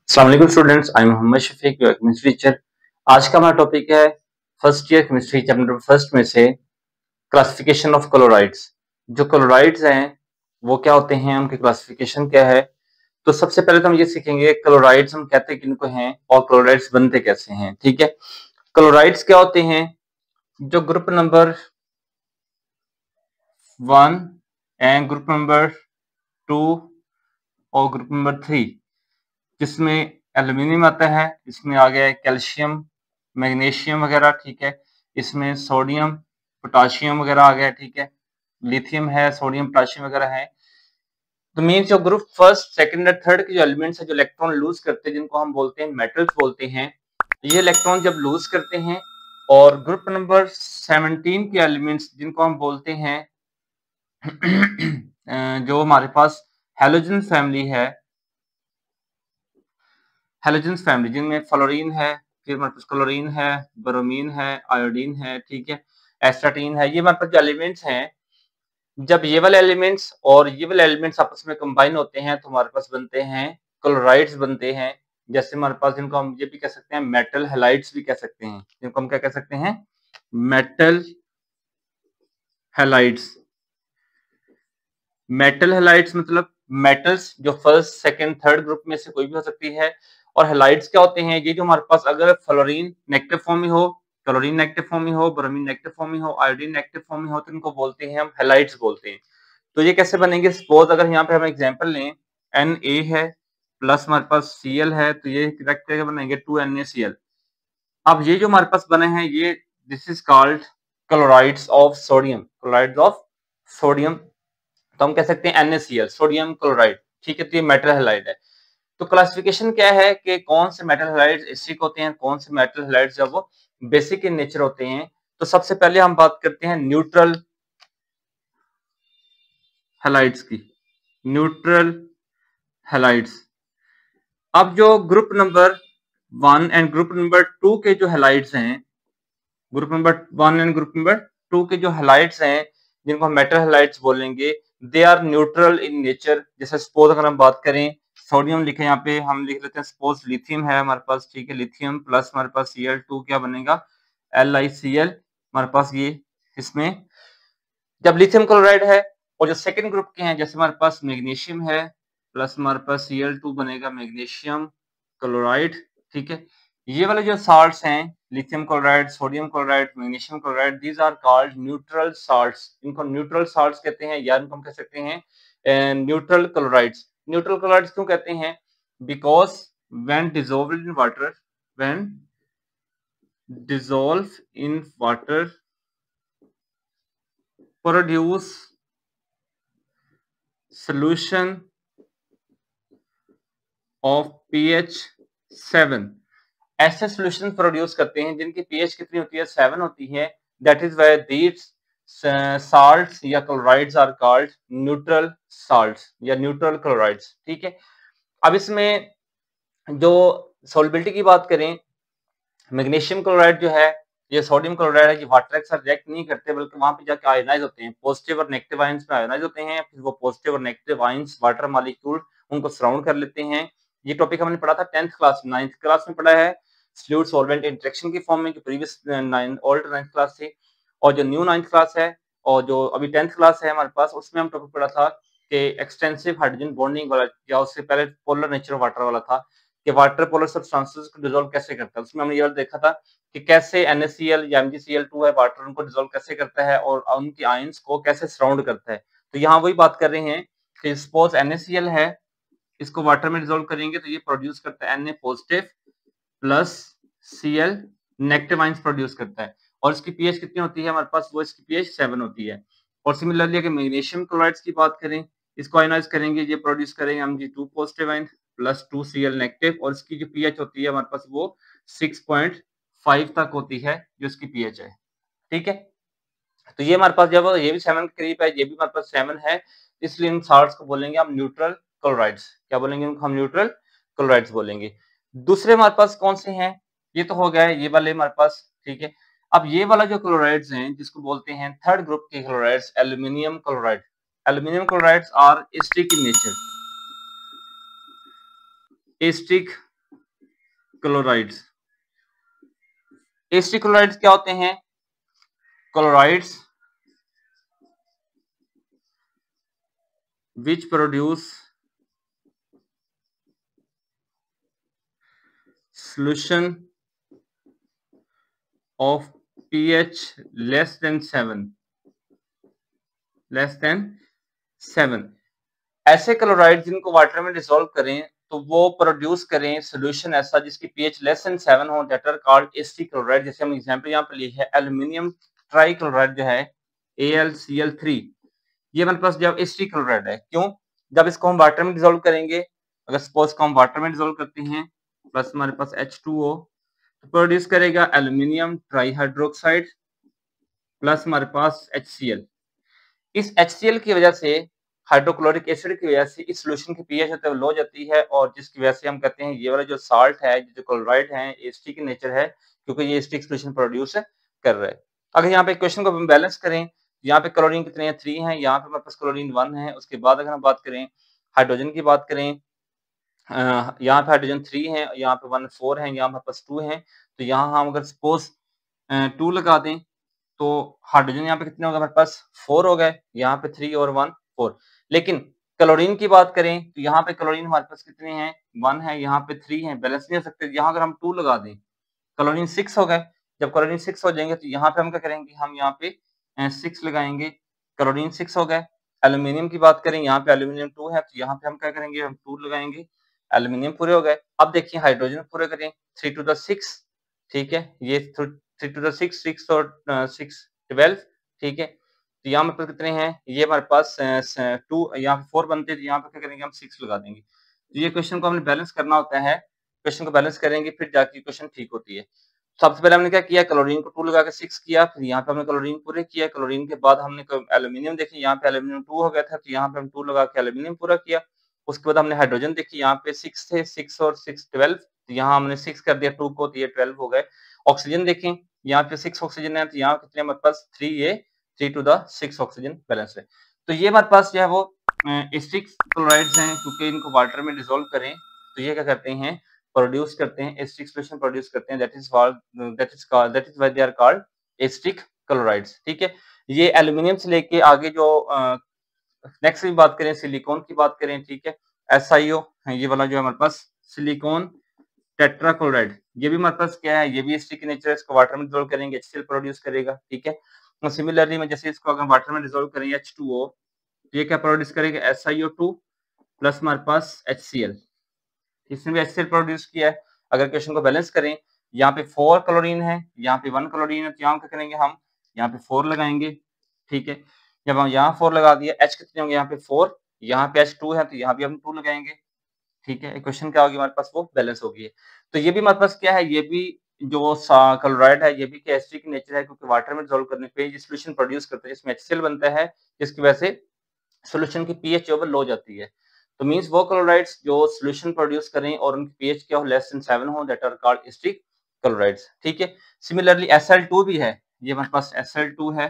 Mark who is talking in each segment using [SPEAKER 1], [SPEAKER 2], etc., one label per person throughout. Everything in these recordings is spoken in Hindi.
[SPEAKER 1] अस्सलाम वालेकुम students, I am Mohammad Shafiq, your chemistry teacher. आज का हमारा टॉपिक है first year chemistry chapter number first में से क्लासिफिकेशन ऑफ क्लोराइड्स। जो क्लोराइड्स हैं वो क्या होते हैं, उनकी क्लासिफिकेशन क्या है। तो सबसे पहले तो हम ये सीखेंगे क्लोराइड्स हम कहते किनको हैं और क्लोराइड्स बनते कैसे हैं। ठीक है, क्लोराइड्स क्या होते हैं? जो group number 1 and group number 2 और ग्रुप नंबर 3 जिसमें एल्यूमिनियम आता है, इसमें आ गया है कैल्शियम, मैग्नीशियम वगैरह। ठीक है, इसमें सोडियम पोटाशियम वगैरह आ गया। ठीक है, लिथियम है, सोडियम पोटाशियम वगैरह है। तो मीन जो ग्रुप फर्स्ट सेकंड और थर्ड के जो एलिमेंट्स है जो इलेक्ट्रॉन लूज करते हैं, जिनको हम बोलते हैं मेटल्स बोलते हैं, ये इलेक्ट्रॉन जब लूज करते हैं। और ग्रुप नंबर 17 के एलिमेंट्स जिनको हम बोलते हैं जो हमारे पास हैलोजन फैमिली है, हैलोजेंस फैमिली जिनमें फ्लोरीन है, फिर हमारे पास क्लोरीन है, ब्रोमीन है, आयोडीन है। ठीक है, एस्टाटीन है। ये हमारे पास जो एलिमेंट्स हैं, जब ये वाले एलिमेंट्स और ये वाले एलिमेंट्स आपस में कंबाइन होते हैं तो हमारे पास बनते हैं क्लोराइड्स बनते हैं। जैसे हमारे पास जिनको हम ये भी कह सकते हैं मेटल हैलाइड्स भी कह सकते हैं, जिनको हम क्या कह सकते हैं, मेटल हैलाइड्स। मेटल हैलाइड्स मतलब मेटल्स जो फर्स्ट सेकंड थर्ड ग्रुप में से कोई भी हो सकती है। और हैलाइड्स क्या होते हैं? ये जो हमारे पास अगर फ्लोरीन नेगेटिव फॉर्म में हो, क्लोरीन नेगेटिव फॉर्म में हो, ब्रोमीन नेगेटिव फॉर्म में हो, आयोडीन नेगेटिव फॉर्म में हो, तो इनको बोलते हैं हम हैलाइड्स बोलते हैं। तो ये कैसे बनेंगे? सपोज अगर यहाँ पे हम एग्जांपल लें, Na है प्लस हमारे पास Cl है, तो ये डायरेक्ट करके बनेंगे 2NaCl। अब ये जो हमारे पास बने हैं, ये this is called chlorides of sodium, chlorides of sodium. तो हम कह सकते हैं NaCl, सोडियम क्लोराइड। ठीक है, तो ये मेटल हैलाइड है। तो क्लासिफिकेशन क्या है कि कौन से मेटल हैलाइड्स एसिडिक होते हैं, कौन से मेटल हैलाइड्स जब वो बेसिक इन नेचर होते हैं। तो सबसे पहले हम बात करते हैं न्यूट्रल हैलाइड्स की, न्यूट्रल हैलाइड्स। अब जो group number 1 and group number 2 के जो हैलाइड्स हैं, group number 1 and group number 2 के जो हैलाइड्स हैं, जिनको हम मेटल हैलाइड्स बोलेंगे, they are neutral in nature. जैसे सपोज अगर हम बात करें, सोडियम लिखे, यहाँ पे हम लिख लेते हैं सपोज लिथियम है हमारे पास। ठीक है, लिथियम प्लस हमारे पास Cl2 क्या बनेगा, LiCl हमारे पास। ये इसमें जब लिथियम क्लोराइड है, और जो सेकंड ग्रुप के हैं, जैसे हमारे पास मैग्नीशियम है प्लस हमारे पास Cl2 बनेगा मैग्नीशियम क्लोराइड। ठीक है, ये वाले जो साल्ट्स हैं, lithium chloride, sodium chloride, magnesium chloride, these are called neutral salts. इनको न्यूट्रल साल्ट्स कहते हैं, या इनको हम कह सकते हैं न्यूट्रल क्लोराइड्स। न्यूट्रल क्लोराइड्स क्यों कहते हैं? Because when dissolved in water, when dissolve in water produce solution of pH 7। ऐसे सॉल्यूशन प्रोड्यूस करते हैं जिनकी pH कितनी होती है, 7 होती है। That is why these salts या chlorides are called neutral salts या न्यूट्रल क्लोराइड्स। ठीक है, अब इसमें जो सॉल्युबिलिटी की बात करें, मैग्नीशियम क्लोराइड जो है, ये सोडियम क्लोराइड है, ये वाटर के साथ रिएक्ट नहीं करते, बल्कि वहां पे जाके आयनाइज होते हैं, पॉजिटिव और नेगेटिव आयंस में आयनाइज होते हैं। फिर वो पॉजिटिव और नेगेटिव आयंस वाटर मॉलिक्यूल उनको सराउंड कर लेते हैं। ये टॉपिक हमने पढ़ा था 10th क्लास में, 9th क्लास में पढ़ा है, फ्लूइड सॉल्वेंट इंटरेक्शन की फॉर्म में, जो प्रीवियस 9th क्लास थी। और जो न्यू 9th क्लास है और जो अभी 10th क्लास है हमारे पास, उसमें हम टॉपिक पढ़ा था कि एक्सटेंसिव हाइड्रोजन बॉन्डिंग वाला, या उससे पहले पोलर नेचर ऑफ वाटर वाला था कि वाटर पोलर सब्सटेंसेस को डिसॉल्व कैसे करता है। उसमें हमने ये देखा था कि कैसे NaCl या MgCl2 है, वाटर उनको डिसॉल्व कैसे करता है और उनकी आयंस को कैसे सराउंड करता है। तो यहाँ वही बात कर रहे हैं कि सपोज NaCl है, इसको वाटर में डिसॉल्व करेंगे तो ये प्रोड्यूस करता है Na positive plus Cl negative ions produce करता है। और इसकी pH कितनी होती है हमारे पास, वो इसकी pH 7 होती है। और सिमिलरली अगर मैग्नीशियम क्लोराइड्स की बात करें, इसको आयनाइज करेंगे, ये प्रोड्यूस करेंगे Mg2 positive ion plus 2Cl negative, और इसकी जो pH होती है हमारे पास वो 6.5 तक होती है जो इसकी pH है। ठीक है, तो ये हमारे पास जब ये भी 7 के करीब है, ये भी हमारे पास 7 है, इसलिए इन साल्ट्स को बोलेंगे हम न्यूट्रल क्लोराइड्स। क्या बोलेंगे उनको? हम न्यूट्रल क्लोराइड्स बोलेंगे। दूसरे हमारे पास कौन से हैं? ये तो हो गया है ये वाले हमारे पास। ठीक है, अब ये वाला जो क्लोराइड्स हैं, जिसको बोलते हैं थर्ड ग्रुप के chlorides, aluminium chloride. Aluminium chlorides are acidic in nature, acidic chlorides. Acetic chlorides क्या होते हैं? Chlorides which produce solution of pH less than 7। ऐसे क्लोराइड जिनको वाटर में डिसॉल्व करें तो वो प्रोड्यूस करें सोल्यूशन ऐसा जिसकी पीएच लेस देन 7 हो, that are called acetic chloride. जैसे हम एग्जांपल यहाँ पे लिए है एल्यूमिनियम ट्राई क्लोराइड जो है AlCl3, ये हमारे पास जब एसिटिक क्लोराइड है। क्यों? जब इसको हम वाटर में डिसॉल्व करेंगे, अगर सपोज को हम वाटर में डिसॉल्व करते हैं प्लस हमारे पास H2O तो प्रोड्यूस करेगा एल्यूमिनियम ट्राई हाइड्रोक्साइड प्लस हमारे पास HCl। इस HCl की वजह से, हाइड्रोक्लोरिक एसिड की वजह से इस सॉल्यूशन की पीएच लो हो जाती है और जिसकी वजह से हम कहते हैं ये वाला जो साल्ट है, जो क्लोराइड है, एसिटिक नेचर है क्योंकि ये एसिटिक सॉल्यूशन प्रोड्यूस कर रहा है। अगर यहाँ पे क्वेश्चन को हम बैलेंस करें, यहाँ पे क्लोरीन कितने हैं? 3 हैं। यहाँ पे हमारे पास क्लोरीन 1 है। उसके बाद अगर हम बात करें हाइड्रोजन की बात करें, यहाँ पे हाइड्रोजन 3 है, यहाँ पे 1 4 है, यहाँ हमारे पास 2 है। तो यहाँ हम अगर सपोज 2 लगा दें तो हाइड्रोजन यहाँ पे कितने हो गए हमारे पास? 4 हो गए। यहाँ पे 3 और 1 4। लेकिन क्लोरीन की बात करें तो यहाँ पे क्लोरीन हमारे पास कितने हैं? 1 है, यहाँ पे 3 है, बैलेंस नहीं हो सकते। यहाँ अगर हम 2 लगा दें क्लोरीन 6 हो गए। जब क्लोरीन 6 हो जाएंगे तो यहाँ पे हम क्या करेंगे? हम यहाँ पे 6 लगाएंगे, क्लोरीन 6 हो गए। एल्यूमिनियम की बात करें, यहाँ पे एल्यूमिनियम 2 है तो यहाँ पे हम क्या करेंगे? हम 2 लगाएंगे, एल्यूमिनियम पूरे हो गए। अब देखिए हाइड्रोजन पूरे करें, 3 to the 6, ठीक है, ये 3 to the 6, 6 और 6 12, ठीक है। तो यहाँ पर कितने हैं? ये हमारे पास 2, यहाँ पे 4 बनते हैं तो यहाँ पे क्या करेंगे? हम 6 लगा देंगे। तो ये क्वेश्चन को हमने बैलेंस करना होता है। क्वेश्चन को बैलेंस करेंगे फिर जाके क्वेश्चन ठीक होती है। सबसे पहले हमने क्या किया? क्लोरीन को 2 लगा के 6 किया, फिर यहाँ पे हमने क्लोरीन पूरे किया। क्लोरीन के बाद हमने एल्यूमिनियम देखिए, यहाँ पे एल्यूमिनियम 2 हो गया था तो यहाँ पे हम 2 लगा के एल्यूमिनियम पूरा किया। उसके बाद हमने हाइड्रोजन देखी, यहाँ पे 6 थे, 6 और 6 12, तो यहाँ हमने 6 कर दिया 2 को तो ये 12 हो गए। ऑक्सीजन देखें, यहाँ पे 6 ऑक्सीजन है तो यहाँ कितने हमारे पास? 3, ये 3 to the 6 ऑक्सीजन बैलेंस है। तो ये हमारे पास जो है वो एसिटिक क्लोराइड्स हैं, क्योंकि इनको वाटर में डिसॉल्व करें तो ये क्या करते हैं? प्रोड्यूस करते हैं, एसिटिक सॉल्यूशन प्रोड्यूस करते हैं, that is why they are called acetic chlorides. ठीक है, ये एल्यूमिनियम से लेके आगे जो नेक्स्ट की बात करें, सिलिकॉन की बात करें, ठीक है, SiO, ये वाला जो है हमारे पास सिलिकॉन टेट्राक्लोराइड, ये भी हमारे पास क्या है? ये भी एसिडिक नेचर है। इसको वाटर में डिसॉल्व करेंगे HCl प्रोड्यूस करेगा, ठीक है। तो सिमिलरली में जैसे इसको अगर वाटर में डिसॉल्व करें H2O, ये क्या प्रोड्यूस करेगा? SiO2 प्लस हमारे पास HCl, इसने भी HCl प्रोड्यूस किया है। अगर क्वेश्चन को बैलेंस करें, यहाँ पे 4 क्लोरीन है, यहाँ पे 1 क्लोरीन है, तो यहाँ क्या करेंगे? हम यहाँ पे 4 लगाएंगे, ठीक है। जब हम यहाँ 4 लगा दिए, H कितने होंगे? यहाँ पे 4, यहाँ पे H2 है तो यहाँ भी हम 2 लगाएंगे, ठीक है। इक्वेशन क्या होगी हमारे पास? वो बैलेंस होगी। तो ये भी हमारे पास क्या है? ये भी जो क्लोराइड है, ये भी क्या एसिडिक नेचर है, क्योंकि वाटर में डिसॉल्व करने पे ये सॉल्यूशन प्रोड्यूस करता है जिसमें HCl बनता है, जिसकी वजह से सॉल्यूशन की पीएच ओवर लो जाती है। तो मींस वो क्लोराइड्स जो सॉल्यूशन प्रोड्यूस करें और उनकी पीएच क्या हो? लेस देन 7 हो, that are called acidic chlorides, ठीक है। सिमिलरली Sl2 भी है, ये हमारे पास Sl2 है,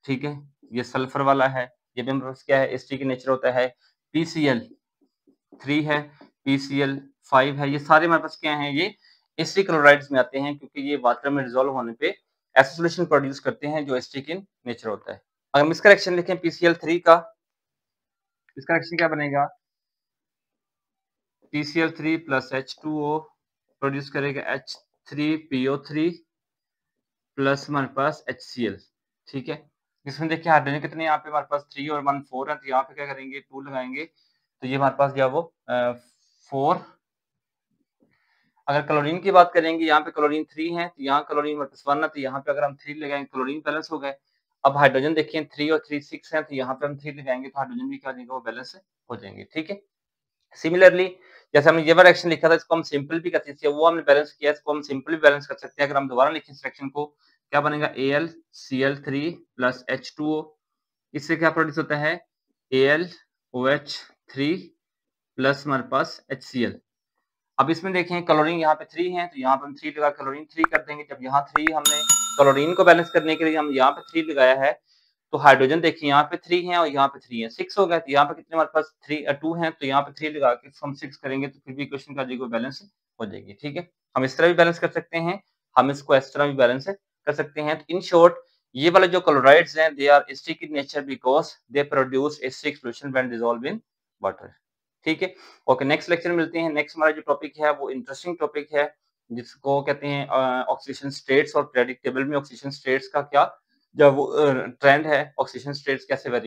[SPEAKER 1] ठीक है, ये सल्फर वाला है, ये भी हमारे पास क्या है? एसिडिक नेचर होता है। PCl3 है, PCl5 है, ये सारे हमारे पास क्या हैं? ये एसिडिक क्लोराइड्स में आते हैं, क्योंकि ये वाटर में डिसॉल्व होने पे ऐसा सॉल्यूशन प्रोड्यूस करते हैं जो एसिडिक इन नेचर होता है। अगर हम इसका रिएक्शन लिखें PCl3 का, इसका रिएक्शन क्या बनेगा? PCl3 प्लस H2O प्रोड्यूस करेगा H3PO3 प्लस हमारे पास HCl, ठीक है। इसमें देखिए हाइड्रोजन कितने यहाँ पे हमारे पास 3 और 1 4 है, तो यहाँ पे क्या करेंगे? 2 लगाएंगे, तो ये हमारे पास जो है वो 4। अगर क्लोरीन की बात करेंगे, यहाँ पे क्लोरीन 3 है तो यहाँ क्लोरीन हमारे पास 1 है, तो यहाँ पे अगर हम 3 लगाएंगे क्लोरीन बैलेंस हो गए। अब हाइड्रोजन देखिए 3 और 3 6 है, तो यहाँ पे हम 3 लगाएंगे तो हाइड्रोजन भी क्या हो जाएगा? वो बैलेंस हो जाएंगे, ठीक है। सिमिलरली जैसे हमने ये वाला रिएक्शन लिखा था, इसको हम सिंपल भी कर सकते हैं, वो हमने बैलेंस किया, इसको हम सिंपल भी बैलेंस कर सकते हैं। अगर हम दोबारा लिखें इस रिएक्शन को, क्या बनेगा? AlCl3 प्लस H2O, इससे क्या प्रोड्यूस होता है? AlOH3 प्लस हमारे पास HCl। अब इसमें देखें क्लोरीन यहाँ पे 3 है, तो यहाँ पे हम 3 लगा क्लोरीन 3 कर देंगे। जब यहाँ 3 हमने क्लोरीन को बैलेंस करने के लिए हम यहाँ पे 3 लगाया है, तो हाइड्रोजन देखिए यहाँ पे 3 है और यहाँ पे 3 है, 6 हो गया। तो यहाँ पे कितने हमारे पास 2 है, तो यहाँ पे 3 लगा के हम 6 करेंगे तो फिर भी इक्वेशन का जो बैलेंस हो जाएगी। ठीक है, हम इस तरह भी बैलेंस कर सकते हैं, हम इसको इस तरह भी बैलेंस कर सकते हैं। इन शॉर्ट ये वाले जो क्लोराइड्स हैं they are acidic in nature because they produce acidic solution when dissolve in water. ठीक है, ओके, नेक्स्ट लेक्चर में मिलते हैं। नेक्स्ट हमारा जो टॉपिक है वो इंटरेस्टिंग टॉपिक है जिसको कहते हैं ऑक्सीडेशन स्टेट्स और पीरियोडिक टेबल में ऑक्सीडेशन स्टेट्स का क्या जो वो ट्रेंड है, ऑक्सीडेशन स्टेट्स कैसे वेरी